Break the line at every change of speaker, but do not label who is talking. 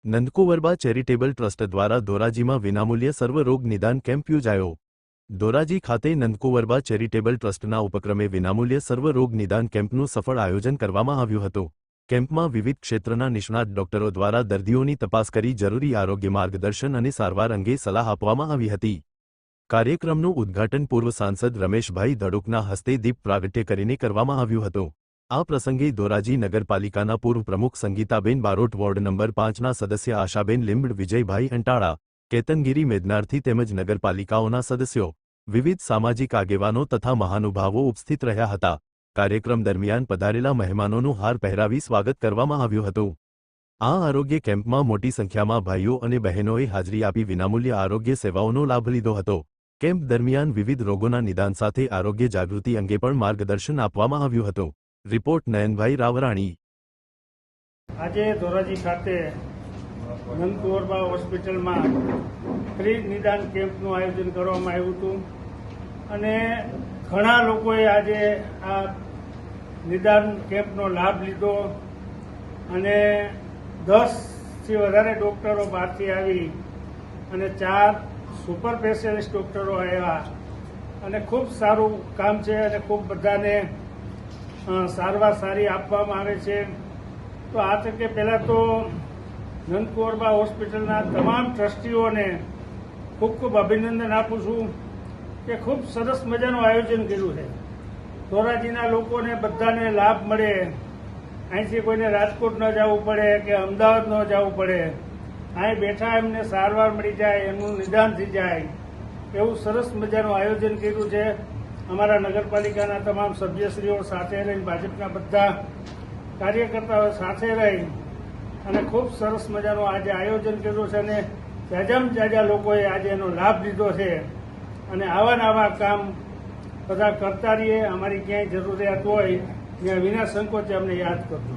નંદકુવરબા charitable trust દ્વારા ધોરાજીમાં વિનામૂલ્ય સર્વરોગ નિદાન camp યોજાયો। ધોરાજી ખાતે નંદકુવરબા ચેરિટેબલ ટ્રસ્ટના ઉપક્રમે વિનામૂલ્ય સર્વરોગ નિદાન કેમ્પનું સફળ આયોજન કરવામાં આવ્યું હતું। કેમ્પમાં વિવિધ ક્ષેત્રના નિષ્ણાત ડોક્ટરો દ્વારા દર્દીઓની તપાસ કરી જરૂરી આરોગ્ય માર્ગદર્શન અને સારવાર અંગે સલાહ આપવામાં આવી હતી। કાર્યક્રમનું ઉદ્ઘાટન પૂર્વ સાંસદ રમેશભાઈ ધડુકના હસ્તે દીપ પ્રાગટ્ય કરીને કરવામાં આવ્યું હતું। આ પ્રસંગે ધોરાજી નગરપાલિકાના પૂર્વ પ્રમુખ સંગીતાબેન બારોટ, વોર્ડ નંબર 5ના સદસ્ય આશાબેન લીંબડ, વિજયભાઈ અંટાળા, કેતનગીરી મેદનાર્થી તેમજ નગરપાલિકાઓના સદસ્યો, વિવિધ સામાજિક આગેવાનો તથા મહાનુભાવો ઉપસ્થિત રહ્યા હતા। કાર્યક્રમ દરમિયાન પધારેલા મહેમાનોનું હાર પહેરાવી સ્વાગત કરવામાં આવ્યું હતું। આ આરોગ્ય કેમ્પમાં મોટી સંખ્યામાં ભાઈઓ અને બહેનોએ હાજરી આપી વિનામૂલ્ય આરોગ્ય સેવાઓનો લાભ લીધો હતો। કેમ્પ દરમિયાન વિવિધ રોગોના નિદાન સાથે આરોગ્ય જાગૃતિ અંગે પણ માર્ગદર્શન આપવામાં આવ્યું હતું। રિપોર્ટ નયનભાઈ રાવરાણી।
આજે ધોરાજી ખાતે નંદકુવરબા હોસ્પિટલમાં ફ્રી નિદાન કેમ્પનું આયોજન કરવામાં આવ્યું હતું અને ઘણા લોકોએ આજે આ નિદાન કેમ્પનો લાભ લીધો અને 10થી વધારે ડૉક્ટરો બહારથી આવી અને 4 સુપર સ્પેશિયાલિસ્ટ ડૉક્ટરો આવ્યા અને ખૂબ સારું કામ છે અને ખૂબ બધાને સારવાર સારી આપવામાં આવે છે। તો આ તકે પહેલાં તો નંદકુવરબા હોસ્પિટલના તમામ ટ્રસ્ટીઓને ખૂબ ખૂબ અભિનંદન આપું છું કે ખૂબ સરસ મજાનું આયોજન કર્યું છે। ધોરાજીના લોકોને બધાને લાભ મળે, અહીંથી કોઈને રાજકોટ ન જવું પડે કે અમદાવાદ ન જવું પડે, અહીં બેઠા એમને સારવાર મળી જાય, એમનું નિદાન થઈ જાય, એવું સરસ મજાનું આયોજન કર્યું છે। અમારા નગરપાલિકાના તમામ સભ્યશ્રીઓ સાથે રહીને, ભાજપના બધા કાર્યકર્તાઓ સાથે રહી અને ખૂબ સરસ મજાનું આજે આયોજન કર્યું છે અને જાજામાં જાજા લોકોએ આજે એનો લાભ લીધો છે અને આવા કામ બધા કરતા રહીએ। અમારી ક્યાંય જરૂરિયાત હોય ત્યાં વિના સંકોચે અમને યાદ કરજો।